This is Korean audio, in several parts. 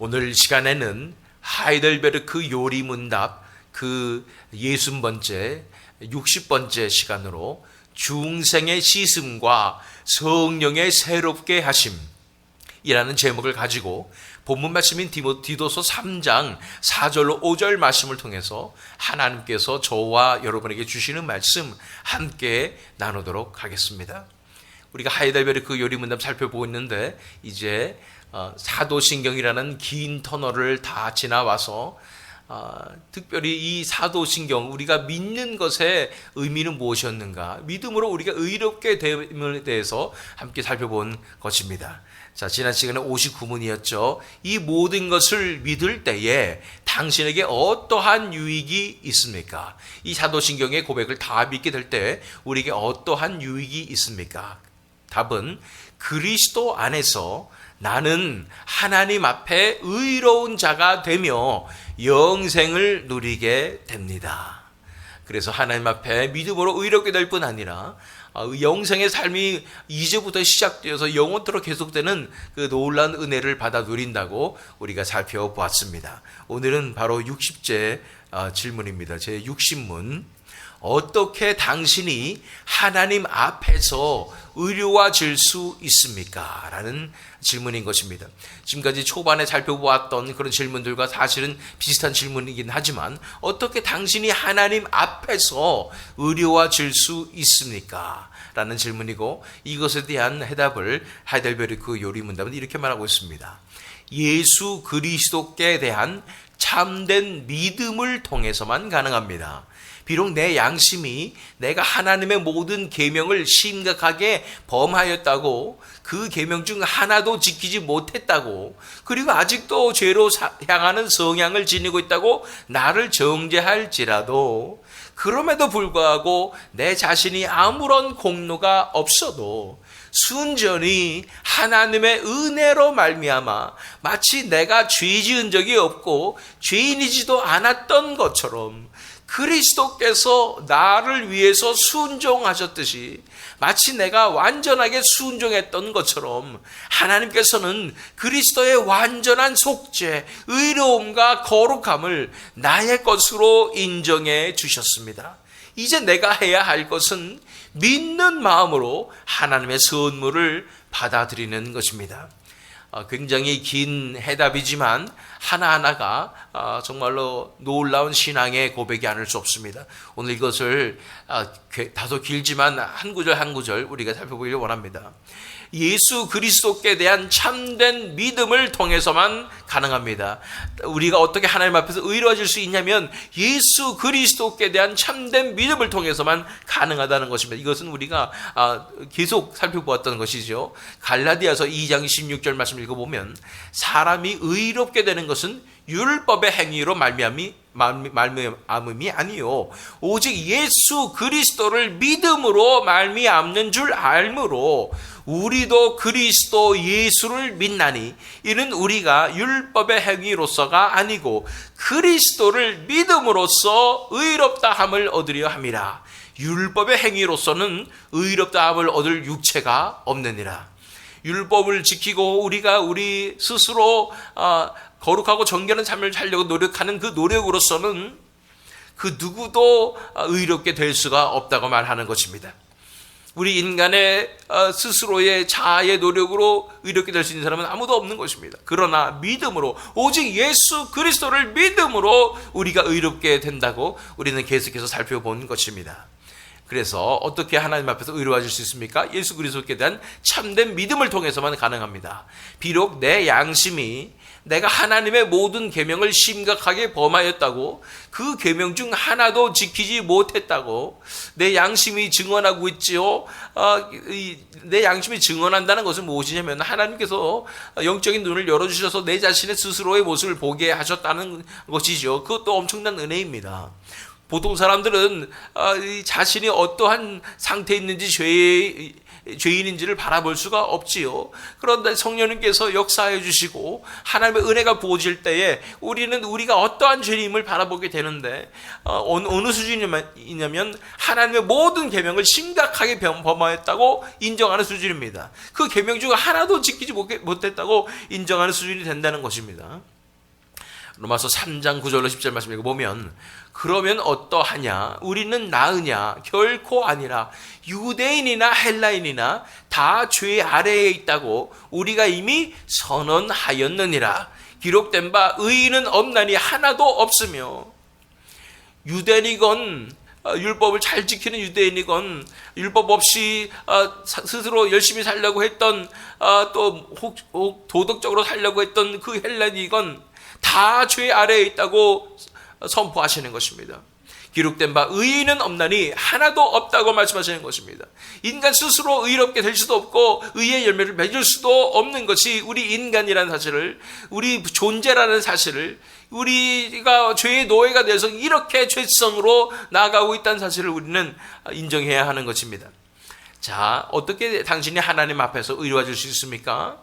오늘 시간에는 하이델베르크 요리문답 그 60번째, 60번째 시간으로 중생의 씻음과 성령의 새롭게 하심이라는 제목을 가지고 본문 말씀인 디도서 3장 4절로 5절 말씀을 통해서 하나님께서 저와 여러분에게 주시는 말씀 함께 나누도록 하겠습니다. 우리가 하이델베르크 요리문답 살펴보고 있는데 이제 사도신경이라는 긴 터널을 다 지나와서 특별히 이 사도신경, 우리가 믿는 것의 의미는 무엇이었는가, 믿음으로 우리가 의롭게 됨에 대해서 함께 살펴본 것입니다. 자, 지난 시간에 59문이었죠. 이 모든 것을 믿을 때에 당신에게 어떠한 유익이 있습니까? 이 사도신경의 고백을 다 믿게 될 때 우리에게 어떠한 유익이 있습니까? 답은 그리스도 안에서 나는 하나님 앞에 의로운 자가 되며 영생을 누리게 됩니다. 그래서 하나님 앞에 믿음으로 의롭게 될 뿐 아니라 영생의 삶이 이제부터 시작되어서 영원토록 계속되는 그 놀라운 은혜를 받아 누린다고 우리가 살펴보았습니다. 오늘은 바로 60제 질문입니다. 제 60문. 어떻게 당신이 하나님 앞에서 의로워질 수 있습니까? 라는 질문인 것입니다. 지금까지 초반에 살펴보았던 그런 질문들과 사실은 비슷한 질문이긴 하지만 어떻게 당신이 하나님 앞에서 의로워질 수 있습니까? 라는 질문이고, 이것에 대한 해답을 하이델베르크 요리문답은 이렇게 말하고 있습니다. 예수 그리스도께 대한 참된 믿음을 통해서만 가능합니다. 비록 내 양심이 내가 하나님의 모든 계명을 심각하게 범하였다고, 그 계명 중 하나도 지키지 못했다고, 그리고 아직도 죄로 향하는 성향을 지니고 있다고 나를 정죄할지라도, 그럼에도 불구하고 내 자신이 아무런 공로가 없어도 순전히 하나님의 은혜로 말미암아 마치 내가 죄 지은 적이 없고 죄인이지도 않았던 것처럼 그리스도께서 나를 위해서 순종하셨듯이 마치 내가 완전하게 순종했던 것처럼 하나님께서는 그리스도의 완전한 속죄, 의로움과 거룩함을 나의 것으로 인정해 주셨습니다. 이제 내가 해야 할 것은 믿는 마음으로 하나님의 선물을 받아들이는 것입니다. 굉장히 긴 해답이지만 하나하나가 정말로 놀라운 신앙의 고백이 아닐 수 없습니다. 오늘 이것을 다소 길지만 한 구절 한 구절 우리가 살펴보기를 원합니다. 예수 그리스도께 대한 참된 믿음을 통해서만 가능합니다. 우리가 어떻게 하나님 앞에서 의로워질 수 있냐면 예수 그리스도께 대한 참된 믿음을 통해서만 가능하다는 것입니다. 이것은 우리가 계속 살펴보았던 것이죠. 갈라디아서 2장 16절 말씀 읽어보면 사람이 의롭게 되는 것은 율법의 행위로 말미암음이 아니요 오직 예수 그리스도를 믿음으로 말미암는 줄 알므로 우리도 그리스도 예수를 믿나니 이는 우리가 율법의 행위로서가 아니고 그리스도를 믿음으로써 의롭다함을 얻으려 함이라. 율법의 행위로서는 의롭다함을 얻을 육체가 없느니라. 율법을 지키고 우리가 우리 스스로 거룩하고 정결한 삶을 살려고 노력하는 그 노력으로서는 그 누구도 의롭게 될 수가 없다고 말하는 것입니다. 우리 인간의 스스로의 자아의 노력으로 의롭게 될 수 있는 사람은 아무도 없는 것입니다. 그러나 믿음으로, 오직 예수 그리스도를 믿음으로 우리가 의롭게 된다고 우리는 계속해서 살펴본 것입니다. 그래서 어떻게 하나님 앞에서 의로워질 수 있습니까? 예수 그리스도께 대한 참된 믿음을 통해서만 가능합니다. 비록 내 양심이 내가 하나님의 모든 계명을 심각하게 범하였다고, 그 계명 중 하나도 지키지 못했다고 내 양심이 증언하고 있지요. 내 양심이 증언한다는 것은 무엇이냐면 하나님께서 영적인 눈을 열어주셔서 내 자신의 스스로의 모습을 보게 하셨다는 것이죠. 그것도 엄청난 은혜입니다. 보통 사람들은 자신이 어떠한 상태에 있는지 죄인인지를 바라볼 수가 없지요. 그런데 성령님께서 역사해 주시고 하나님의 은혜가 부어질 때에 우리는 우리가 어떠한 죄인임을 바라보게 되는데 어느 수준이냐면 하나님의 모든 계명을 심각하게 범하였다고 인정하는 수준입니다. 그 계명 중 하나도 지키지 못했다고 인정하는 수준이 된다는 것입니다. 로마서 3장 9절로 10절 말씀 읽어보면 그러면 어떠하냐? 우리는 나으냐? 결코 아니라 유대인이나 헬라인이나 다 죄 아래에 있다고 우리가 이미 선언하였느니라. 기록된 바 의인은 없나니 하나도 없으며 유대인이건 율법을 잘 지키는 유대인이건 율법 없이 스스로 열심히 살려고 했던 또 도덕적으로 살려고 했던 그 헬라인이건 다 죄 아래에 있다고 선포하시는 것입니다. 기록된 바 의인은 없나니 하나도 없다고 말씀하시는 것입니다. 인간 스스로 의롭게 될 수도 없고 의의 열매를 맺을 수도 없는 것이 우리 인간이라는 사실을, 우리 존재라는 사실을, 우리가 죄의 노예가 돼서 이렇게 죄성으로 나아가고 있다는 사실을 우리는 인정해야 하는 것입니다. 자, 어떻게 당신이 하나님 앞에서 의로워질 수 있습니까?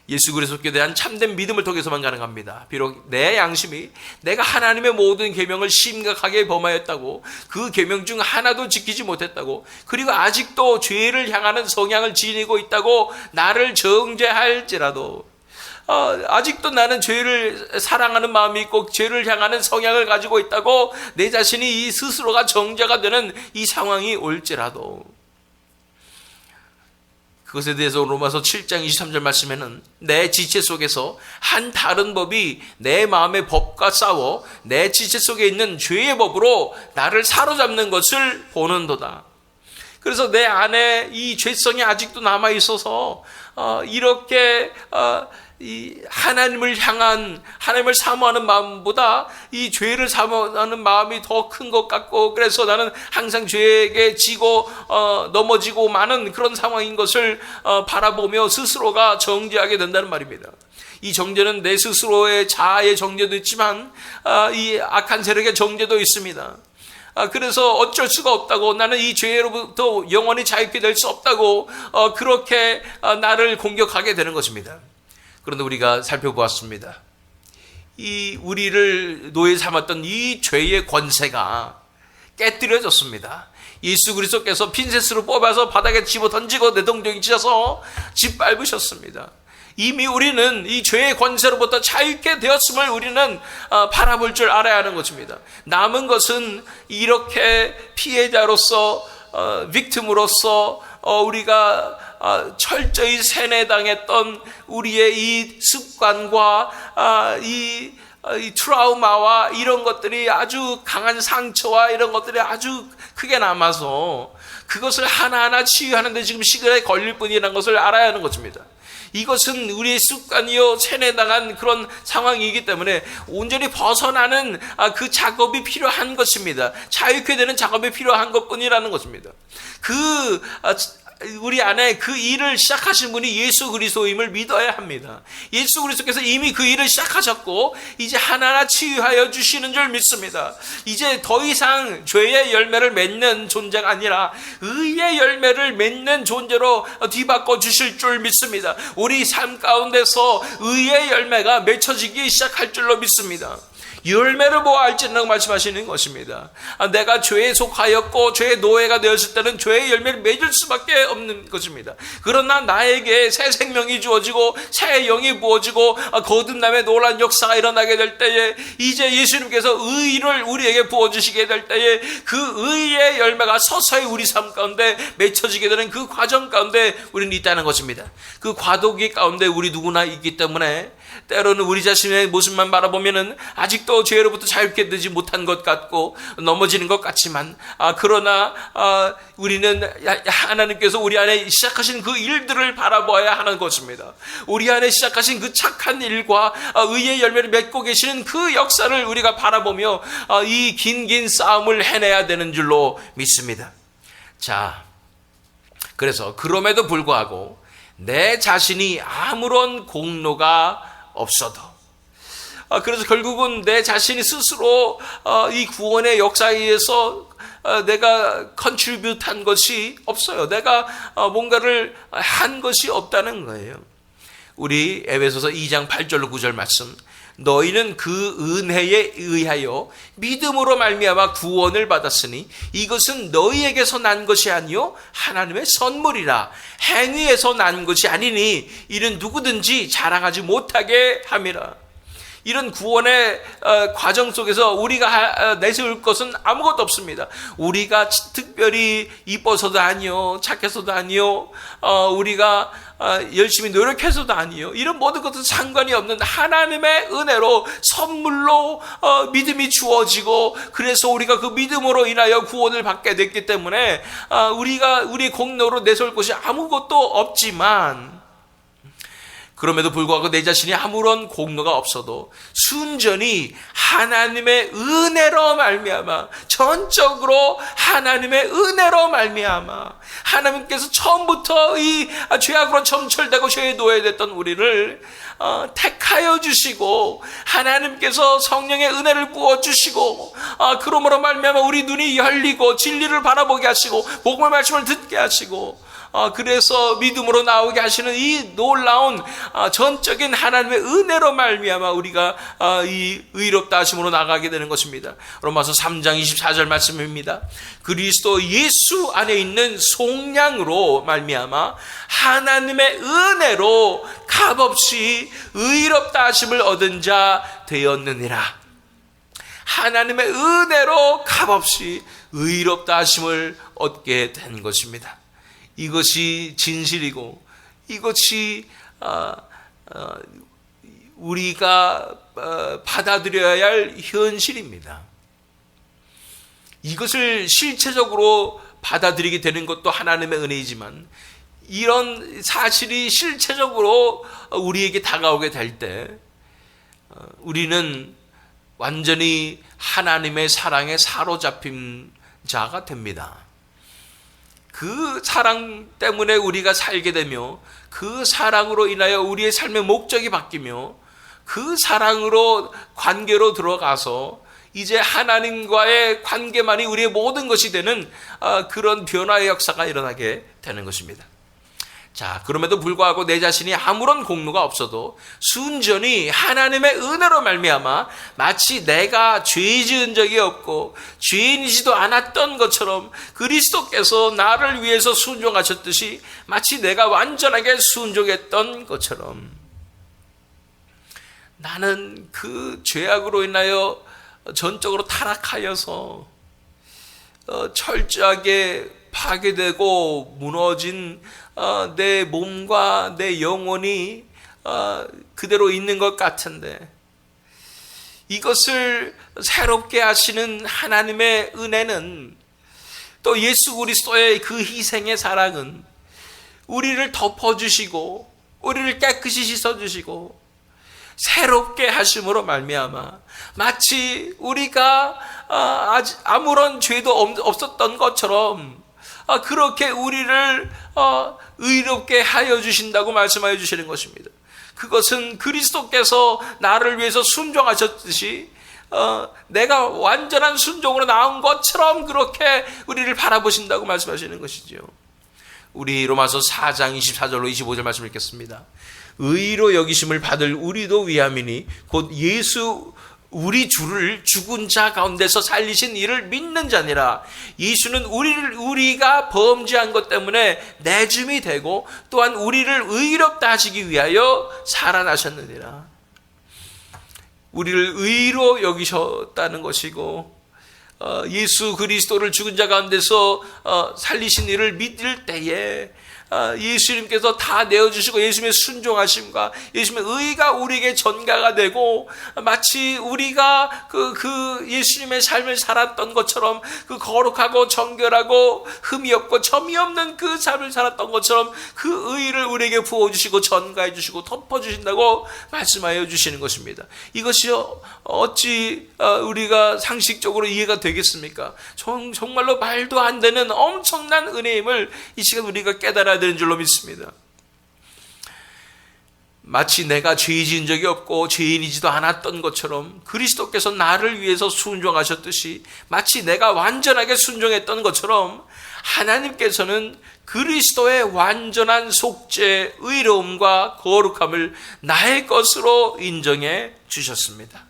예수 그리스도께 대한 참된 믿음을 통해서만 가능합니다. 비록 내 양심이 내가 하나님의 모든 계명을 심각하게 범하였다고, 그 계명 중 하나도 지키지 못했다고, 그리고 아직도 죄를 향하는 성향을 지니고 있다고 나를 정죄할지라도, 아직도 나는 죄를 사랑하는 마음이 있고 죄를 향하는 성향을 가지고 있다고 내 자신이 이 스스로가 정죄가 되는 이 상황이 올지라도, 그것에 대해서 로마서 7장 23절 말씀에는 내 지체 속에서 한 다른 법이 내 마음의 법과 싸워 내 지체 속에 있는 죄의 법으로 나를 사로잡는 것을 보는도다. 그래서 내 안에 이 죄성이 아직도 남아 있어서 이렇게 이 하나님을 향한, 하나님을 사모하는 마음보다 이 죄를 사모하는 마음이 더 큰 것 같고, 그래서 나는 항상 죄에게 지고 넘어지고 마는 그런 상황인 것을 바라보며 스스로가 정죄하게 된다는 말입니다. 이 정죄는 내 스스로의 자아의 정죄도 있지만 이 악한 세력의 정죄도 있습니다. 그래서 어쩔 수가 없다고, 나는 이 죄로부터 영원히 자유케 될 수 없다고 그렇게 나를 공격하게 되는 것입니다. 그런데 우리가 살펴보았습니다. 이 우리를 노예 삼았던 이 죄의 권세가 깨뜨려졌습니다. 예수 그리스도께서 핀셋으로 뽑아서 바닥에 집어 던지고 내동댕이 치셔서 짓밟으셨습니다. 이미 우리는 이 죄의 권세로부터 자유케 되었음을 우리는 바라볼 줄 알아야 하는 것입니다. 남은 것은 이렇게 피해자로서, 빅팀으로서 우리가 철저히 세뇌당했던 우리의 이 습관과 이 트라우마와 이런 것들이, 아주 강한 상처와 이런 것들이 아주 크게 남아서 그것을 하나하나 치유하는데 지금 시간이 걸릴 뿐이라는 것을 알아야 하는 것입니다. 이것은 우리의 습관이요 세뇌당한 그런 상황이기 때문에 온전히 벗어나는 그 작업이 필요한 것입니다. 자유케 되는 작업이 필요한 것뿐이라는 것입니다. 우리 안에 그 일을 시작하신 분이 예수 그리스도임을 믿어야 합니다. 예수 그리스도께서 이미 그 일을 시작하셨고 이제 하나하나 치유하여 주시는 줄 믿습니다. 이제 더 이상 죄의 열매를 맺는 존재가 아니라 의의 열매를 맺는 존재로 뒤바꿔 주실 줄 믿습니다. 우리 삶 가운데서 의의 열매가 맺혀지기 시작할 줄로 믿습니다. 열매를 보아 알지라고 말씀하시는 것입니다. 내가 죄에 속하였고 죄의 노예가 되었을 때는 죄의 열매를 맺을 수밖에 없는 것입니다. 그러나 나에게 새 생명이 주어지고 새 영이 부어지고 거듭남의 놀라운 역사가 일어나게 될 때에, 이제 예수님께서 의를 우리에게 부어주시게 될 때에 그 의의 열매가 서서히 우리 삶 가운데 맺혀지게 되는 그 과정 가운데 우리는 있다는 것입니다. 그 과도기 가운데 우리 누구나 있기 때문에 때로는 우리 자신의 모습만 바라보면은 아직도 죄로부터 자유케 되지 못한 것 같고 넘어지는 것 같지만, 그러나 우리는 하나님께서 우리 안에 시작하신 그 일들을 바라봐야 하는 것입니다. 우리 안에 시작하신 그 착한 일과 의의 열매를 맺고 계시는 그 역사를 우리가 바라보며 이 긴 싸움을 해내야 되는 줄로 믿습니다. 자, 그래서 그럼에도 불구하고 내 자신이 아무런 공로가 없어도, 그래서 결국은 내 자신이 스스로 이 구원의 역사에 의해서 내가 컨트리뷰트한 것이 없어요. 내가 뭔가를 한 것이 없다는 거예요. 우리 에베소서 2장 8절로 9절 말씀, 너희는 그 은혜에 의하여 믿음으로 말미암아 구원을 받았으니 이것은 너희에게서 난 것이 아니요 하나님의 선물이라. 행위에서 난 것이 아니니 이는 누구든지 자랑하지 못하게 함이라. 이런 구원의 과정 속에서 우리가 내세울 것은 아무것도 없습니다. 우리가 특별히 이뻐서도 아니요, 착해서도 아니요, 우리가 열심히 노력해서도 아니요, 이런 모든 것은 상관이 없는 하나님의 은혜로 선물로 믿음이 주어지고, 그래서 우리가 그 믿음으로 인하여 구원을 받게 됐기 때문에 우리가 우리의 공로로 내세울 것이 아무것도 없지만, 그럼에도 불구하고 내 자신이 아무런 공로가 없어도 순전히 하나님의 은혜로 말미암아, 전적으로 하나님의 은혜로 말미암아, 하나님께서 처음부터 이 죄악으로 점철되고 죄의 노예됐던 우리를 택하여 주시고, 하나님께서 성령의 은혜를 부어주시고, 그러므로 말미암아 우리 눈이 열리고 진리를 바라보게 하시고 복음의 말씀을 듣게 하시고, 그래서 믿음으로 나오게 하시는 이 놀라운 전적인 하나님의 은혜로 말미암아 우리가 이 의롭다 하심으로 나가게 되는 것입니다. 로마서 3장 24절 말씀입니다. 그리스도 예수 안에 있는 속량으로 말미암아 하나님의 은혜로 값없이 의롭다 하심을 얻은 자 되었느니라. 하나님의 은혜로 값없이 의롭다 하심을 얻게 된 것입니다. 이것이 진실이고, 이것이 우리가 받아들여야 할 현실입니다. 이것을 실체적으로 받아들이게 되는 것도 하나님의 은혜이지만, 이런 사실이 실체적으로 우리에게 다가오게 될 때 우리는 완전히 하나님의 사랑에 사로잡힌 자가 됩니다. 그 사랑 때문에 우리가 살게 되며, 그 사랑으로 인하여 우리의 삶의 목적이 바뀌며, 그 사랑으로 관계로 들어가서 이제 하나님과의 관계만이 우리의 모든 것이 되는 그런 변화의 역사가 일어나게 되는 것입니다. 자, 그럼에도 불구하고 내 자신이 아무런 공로가 없어도 순전히 하나님의 은혜로 말미암아 마치 내가 죄 지은 적이 없고 죄인이지도 않았던 것처럼 그리스도께서 나를 위해서 순종하셨듯이 마치 내가 완전하게 순종했던 것처럼, 나는 그 죄악으로 인하여 전적으로 타락하여서 철저하게 파괴되고 무너진 내 몸과 내 영혼이 그대로 있는 것 같은데, 이것을 새롭게 하시는 하나님의 은혜는, 또 예수 그리스도의 그 희생의 사랑은 우리를 덮어주시고 우리를 깨끗이 씻어주시고 새롭게 하심으로 말미암아 마치 우리가 아무런 죄도 없었던 것처럼 그렇게 우리를 의롭게 하여 주신다고 말씀하여 주시는 것입니다. 그것은 그리스도께서 나를 위해서 순종하셨듯이 내가 완전한 순종으로 나온 것처럼 그렇게 우리를 바라보신다고 말씀하시는 것이죠. 우리 로마서 4장 24절로 25절 말씀 읽겠습니다. 의로 여기심을 받을 우리도 위함이니 곧 예수 우리 주를 죽은 자 가운데서 살리신 이를 믿는 자니라. 예수는 우리가 범죄한 것 때문에 내줌이 되고 또한 우리를 의롭다 하시기 위하여 살아나셨느니라. 우리를 의로 여기셨다는 것이고, 예수 그리스도를 죽은 자 가운데서 살리신 이를 믿을 때에 예수님께서 다 내어주시고 예수님의 순종하심과 예수님의 의가 우리에게 전가가 되고, 마치 우리가 그 예수님의 삶을 살았던 것처럼, 그 거룩하고 정결하고 흠이 없고 점이 없는 그 삶을 살았던 것처럼 그 의를 우리에게 부어주시고 전가해 주시고 덮어주신다고 말씀하여 주시는 것입니다. 이것이 어찌 우리가 상식적으로 이해가 되겠습니까? 정말로 말도 안 되는 엄청난 은혜임을 이 시간 우리가 깨달아야 되는 줄로 믿습니다. 마치 내가 죄 지은 적이 없고 죄인이지도 않았던 것처럼 그리스도께서 나를 위해서 순종하셨듯이, 마치 내가 완전하게 순종했던 것처럼 하나님께서는 그리스도의 완전한 속죄, 의로움과 거룩함을 나의 것으로 인정해 주셨습니다.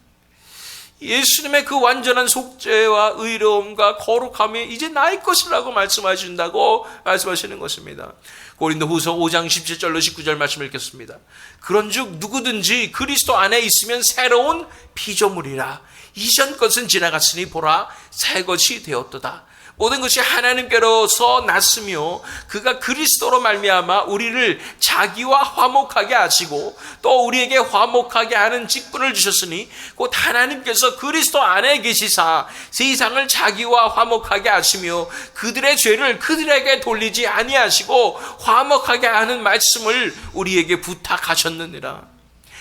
예수님의 그 완전한 속죄와 의로움과 거룩함이 이제 나의 것이라고 말씀하신다고 말씀하시는 것입니다. 고린도후서 5장 17절로 19절 말씀 읽겠습니다. 그런즉 누구든지 그리스도 안에 있으면 새로운 피조물이라. 이전 것은 지나갔으니 보라 새 것이 되었도다. 모든 것이 하나님께로서 났으며 그가 그리스도로 말미암아 우리를 자기와 화목하게 하시고 또 우리에게 화목하게 하는 직분을 주셨으니 곧 하나님께서 그리스도 안에 계시사 세상을 자기와 화목하게 하시며 그들의 죄를 그들에게 돌리지 아니하시고 화목하게 하는 말씀을 우리에게 부탁하셨느니라.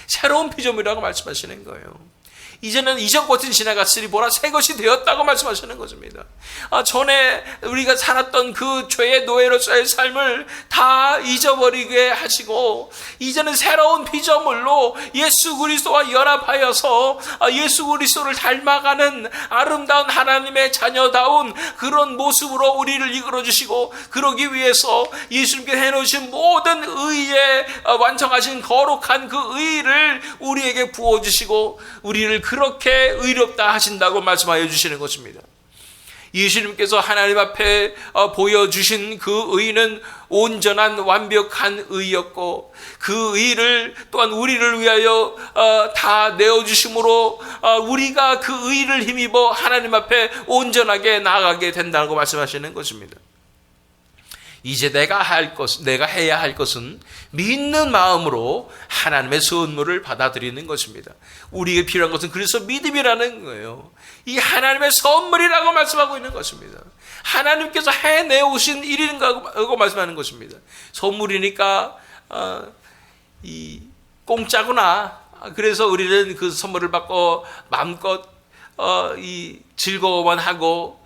새로운 피조물이라고 말씀하시는 거예요. 이제는 이전 것은 지나갔으니 보라 새 것이 되었다고 말씀하시는 것입니다. 전에 우리가 살았던 그 죄의 노예로서의 삶을 다 잊어버리게 하시고 이제는 새로운 피조물로 예수 그리스도와 연합하여서 예수 그리스도를 닮아가는 아름다운 하나님의 자녀다운 그런 모습으로 우리를 이끌어주시고 그러기 위해서 예수님께 해놓으신 모든 의에 완성하신 거룩한 그 의를 우리에게 부어주시고 우리를 그렇게 의롭다 하신다고 말씀하여 주시는 것입니다. 예수님께서 하나님 앞에 보여주신 그 의는 온전한 완벽한 의였고 그 의를 또한 우리를 위하여 다 내어주심으로 우리가 그 의를 힘입어 하나님 앞에 온전하게 나아가게 된다고 말씀하시는 것입니다. 이제 내가 해야 할 것은 믿는 마음으로 하나님의 선물을 받아들이는 것입니다. 우리에게 필요한 것은 그래서 믿음이라는 거예요. 이 하나님의 선물이라고 말씀하고 있는 것입니다. 하나님께서 해내오신 일인가고 말씀하는 것입니다. 선물이니까 이 공짜구나. 그래서 우리는 그 선물을 받고 마음껏 이 즐거워만 하고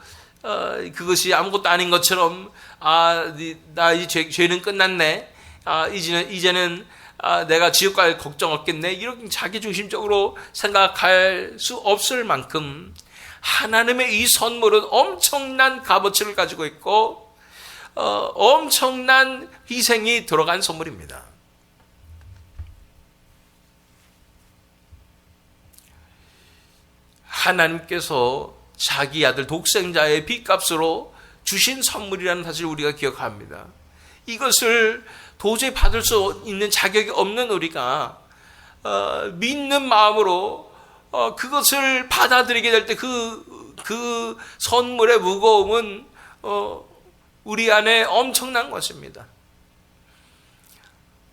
그것이 아무것도 아닌 것처럼 나 이 죄는 끝났네. 이제는 내가 지옥 갈 걱정 없겠네. 이렇게 자기중심적으로 생각할 수 없을 만큼 하나님의 이 선물은 엄청난 값어치를 가지고 있고 엄청난 희생이 들어간 선물입니다. 하나님께서 자기 아들 독생자의 빚값으로 주신 선물이라는 사실을 우리가 기억합니다. 이것을 도저히 받을 수 있는 자격이 없는 우리가 믿는 마음으로 그것을 받아들이게 될 때 그 선물의 무거움은 우리 안에 엄청난 것입니다.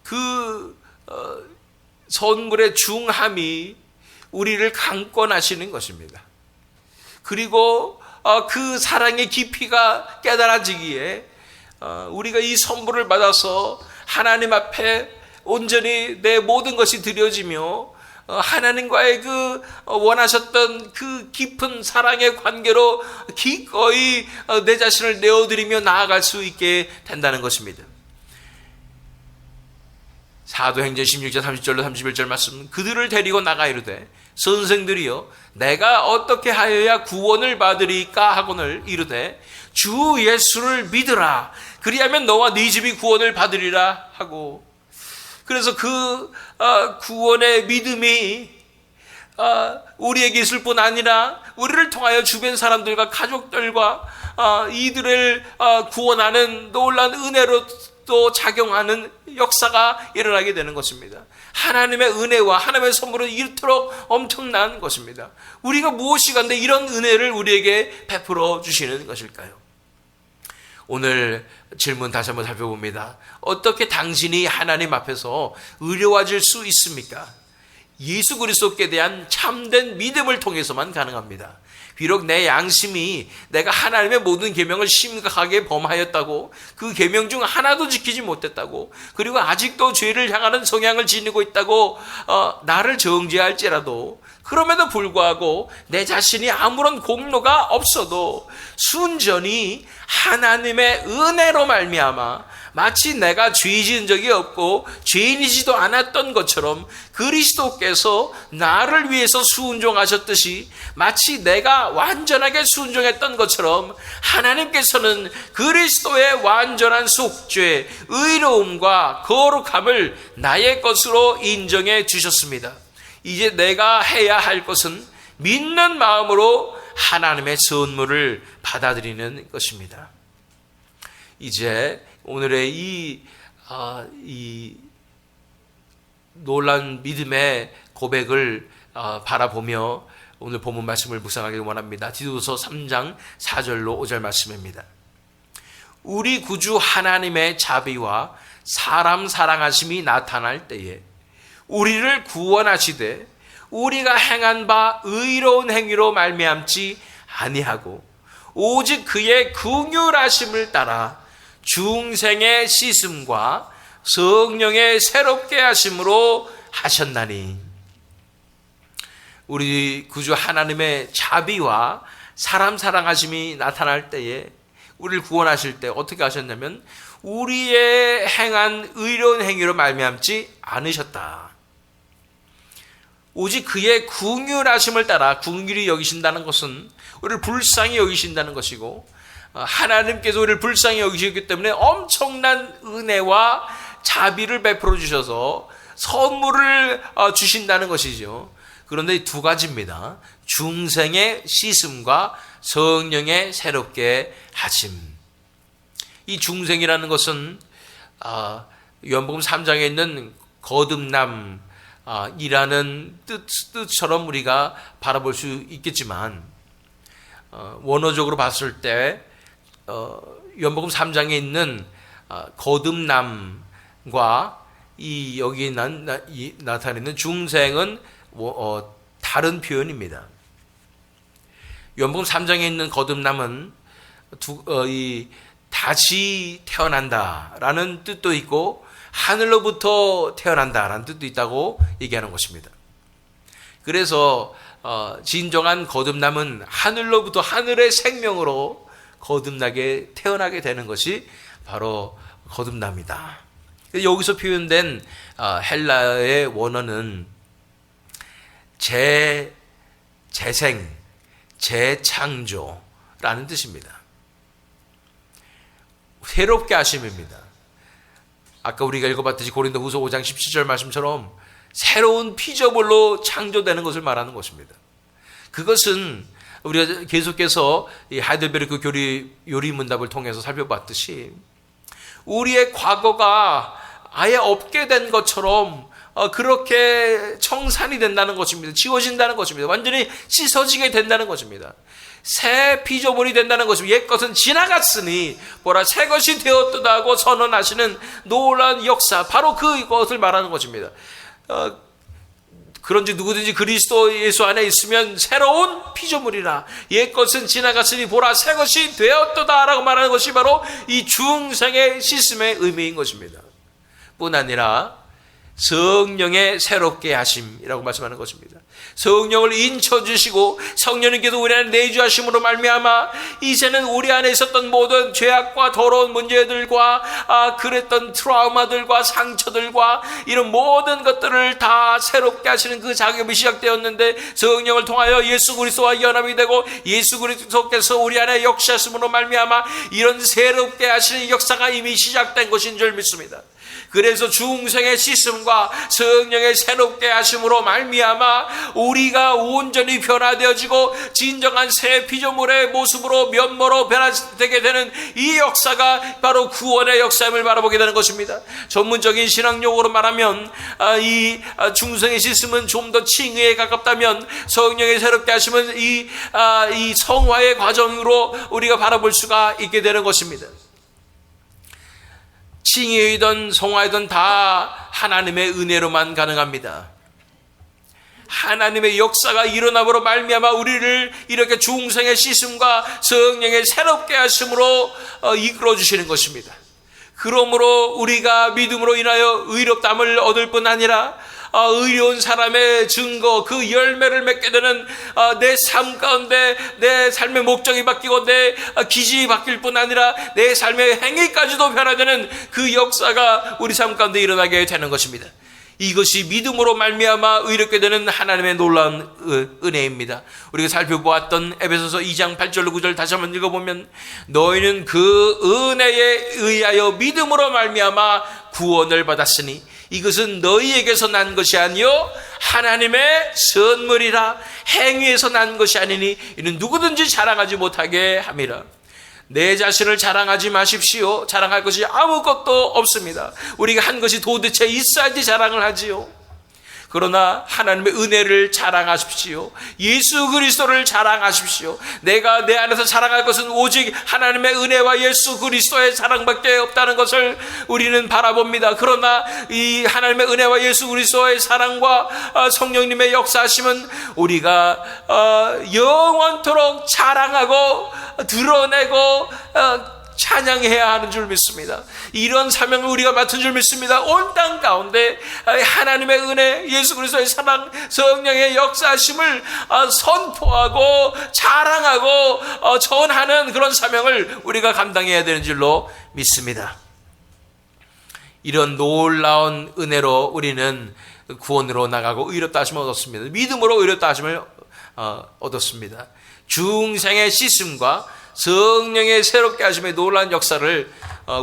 그 선물의 중함이 우리를 강권하시는 것입니다. 그리고 그 사랑의 깊이가 깨달아지기에 우리가 이 선물을 받아서 하나님 앞에 온전히 내 모든 것이 드려지며 하나님과의 그 원하셨던 그 깊은 사랑의 관계로 기꺼이 내 자신을 내어드리며 나아갈 수 있게 된다는 것입니다. 사도행전 16장 30절로 31절 말씀 그들을 데리고 나가 이르되 선생들이여 내가 어떻게 하여야 구원을 받으리까 하거늘 이르되 주 예수를 믿으라 그리하면 너와 네 집이 구원을 받으리라 하고 그래서 그 구원의 믿음이 우리에게 있을 뿐 아니라 우리를 통하여 주변 사람들과 가족들과 이들을 구원하는 놀라운 은혜로 또 작용하는 역사가 일어나게 되는 것입니다. 하나님의 은혜와 하나님의 선물은 이토록 엄청난 것입니다. 우리가 무엇이 간데 이런 은혜를 우리에게 베풀어 주시는 것일까요? 오늘 질문 다시 한번 살펴봅니다. 어떻게 당신이 하나님 앞에서 의로워질 수 있습니까? 예수 그리스도께 대한 참된 믿음을 통해서만 가능합니다. 비록 내 양심이 내가 하나님의 모든 계명을 심각하게 범하였다고 그 계명 중 하나도 지키지 못했다고 그리고 아직도 죄를 향하는 성향을 지니고 있다고 나를 정죄할지라도 그럼에도 불구하고 내 자신이 아무런 공로가 없어도 순전히 하나님의 은혜로 말미암아 마치 내가 죄 지은 적이 없고 죄인이지도 않았던 것처럼 그리스도께서 나를 위해서 순종하셨듯이 마치 내가 완전하게 순종했던 것처럼 하나님께서는 그리스도의 완전한 속죄, 의로움과 거룩함을 나의 것으로 인정해 주셨습니다. 이제 내가 해야 할 것은 믿는 마음으로 하나님의 선물을 받아들이는 것입니다. 이제 오늘의 이 놀라운 믿음의 고백을 바라보며 오늘 본문 말씀을 묵상하기 원합니다. 디도서 3장 4절로 5절 말씀입니다. 우리 구주 하나님의 자비와 사람 사랑하심이 나타날 때에 우리를 구원하시되 우리가 행한 바 의로운 행위로 말미암지 아니하고 오직 그의 긍휼하심을 따라 중생의 씻음과 성령의 새롭게 하심으로 하셨나니. 우리 구주 하나님의 자비와 사람 사랑하심이 나타날 때에 우리를 구원하실 때 어떻게 하셨냐면 우리의 행한 의로운 행위로 말미암지 않으셨다. 오직 그의 긍휼하심을 따라, 긍휼히 여기신다는 것은 우리를 불쌍히 여기신다는 것이고, 하나님께서 우리를 불쌍히 여기시기 때문에 엄청난 은혜와 자비를 베풀어 주셔서 선물을 주신다는 것이죠. 그런데 두 가지입니다. 중생의 씻음과 성령의 새롭게 하심. 이 중생이라는 것은 요한복음 3장에 있는 거듭남이라는 뜻처럼 우리가 바라볼 수 있겠지만, 원어적으로 봤을 때 요한복음 3장에 있는 거듭남과 이 여기 나타내는 중생은 다른 표현입니다. 요한복음 3장에 있는 거듭남은 다시 태어난다라는 뜻도 있고 하늘로부터 태어난다라는 뜻도 있다고 얘기하는 것입니다. 그래서 진정한 거듭남은 하늘로부터 하늘의 생명으로 태어나게 되는 것이 바로 거듭남이다. 여기서 표현된 헬라어의 원어는 재생, 재창조라는 뜻입니다. 새롭게 하심입니다. 아까 우리가 읽어봤듯이 고린도후서 5장 17절 말씀처럼 새로운 피조물로 창조되는 것을 말하는 것입니다. 그것은 우리가 계속해서 이 하이델베르크 요리문답을 통해서 살펴봤듯이 우리의 과거가 아예 없게 된 것처럼 그렇게 청산이 된다는 것입니다. 지워진다는 것입니다. 완전히 씻어지게 된다는 것입니다. 새 피조물이 된다는 것입니다. 옛 것은 지나갔으니 보라 새 것이 되었도다 하고 선언하시는 놀라운 역사, 바로 그것을 말하는 것입니다. 그런지 누구든지 그리스도 예수 안에 있으면 새로운 피조물이라. 옛 것은 지나갔으니 보라 새 것이 되었도다 라고 말하는 것이 바로 이 중생의 씻음의 의미인 것입니다. 뿐 아니라 성령의 새롭게 하심이라고 말씀하는 것입니다. 성령을 인쳐주시고 성령님께서 우리 안에 내주하심으로 말미암아 이제는 우리 안에 있었던 모든 죄악과 더러운 문제들과 그랬던 트라우마들과 상처들과 이런 모든 것들을 다 새롭게 하시는 그 작업이 시작되었는데, 성령을 통하여 예수 그리스도와 연합이 되고 예수 그리스도께서 우리 안에 역사하심으로 말미암아 이런 새롭게 하시는 역사가 이미 시작된 것인 줄 믿습니다. 그래서 중생의 씻음과 성령의 새롭게 하심으로 말미암아 우리가 온전히 변화되어지고 진정한 새 피조물의 모습으로 면모로 변화되게 되는 이 역사가 바로 구원의 역사임을 바라보게 되는 것입니다. 전문적인 신학용어로 말하면 이 중생의 씻음은 좀 더 칭의에 가깝다면 성령의 새롭게 하심은 이 성화의 과정으로 우리가 바라볼 수가 있게 되는 것입니다. 칭의이든 성화이든 다 하나님의 은혜로만 가능합니다. 하나님의 역사가 일어남으로 말미암아 우리를 이렇게 중생의 씻음과 성령의 새롭게 하심으로 이끌어 주시는 것입니다. 그러므로 우리가 믿음으로 인하여 의롭다함을 얻을 뿐 아니라 의로운 사람의 증거, 그 열매를 맺게 되는 내 삶 가운데 내 삶의 목적이 바뀌고 내 기질이 바뀔 뿐 아니라 내 삶의 행위까지도 변화되는 그 역사가 우리 삶 가운데 일어나게 되는 것입니다. 이것이 믿음으로 말미암아 의롭게 되는 하나님의 놀라운 은혜입니다. 우리가 살펴보았던 에베소서 2장 8절로 9절 다시 한번 읽어보면 너희는 그 은혜에 의하여 믿음으로 말미암아 구원을 받았으니 이것은 너희에게서 난 것이 아니요 하나님의 선물이라. 행위에서 난 것이 아니니 이는 누구든지 자랑하지 못하게 함이라. 내 자신을 자랑하지 마십시오. 자랑할 것이 아무것도 없습니다. 우리가 한 것이 도대체 있어야지 자랑을 하지요. 그러나 하나님의 은혜를 자랑하십시오. 예수 그리스도를 자랑하십시오. 내가 내 안에서 자랑할 것은 오직 하나님의 은혜와 예수 그리스도의 사랑밖에 없다는 것을 우리는 바라봅니다. 그러나 이 하나님의 은혜와 예수 그리스도의 사랑과 성령님의 역사하심은 우리가 영원토록 자랑하고 드러내고 찬양해야 하는 줄 믿습니다. 이런 사명을 우리가 맡은 줄 믿습니다. 온 땅 가운데 하나님의 은혜, 예수 그리스도의 사랑, 성령의 역사하심을 선포하고 자랑하고 전하는 그런 사명을 우리가 감당해야 되는 줄로 믿습니다. 이런 놀라운 은혜로 우리는 구원으로 나가고 의롭다 하심을 얻었습니다. 믿음으로 의롭다 하심을 얻었습니다. 중생의 씻음과 성령의 새롭게 하심의 놀라운 역사를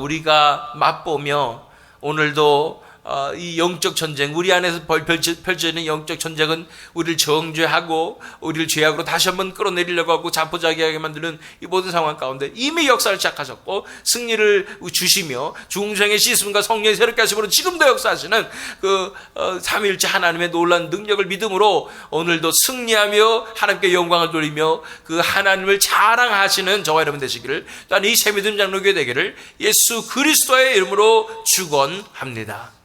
우리가 맛보며 오늘도 이 영적 전쟁, 우리 안에서 펼쳐지는 영적 전쟁은 우리를 정죄하고 우리를 죄악으로 다시 한번 끌어내리려고 하고 자포자기하게 만드는 이 모든 상황 가운데 이미 역사를 시작하셨고 승리를 주시며 중생의 씻음과 성령의 새롭게 하심으로 지금도 역사하시는 그 삼위일체 하나님의 놀라운 능력을 믿음으로 오늘도 승리하며 하나님께 영광을 돌리며 그 하나님을 자랑하시는 저와 여러분 되시기를, 또한 이 새믿음 장로교회 되기를 예수 그리스도의 이름으로 축원합니다.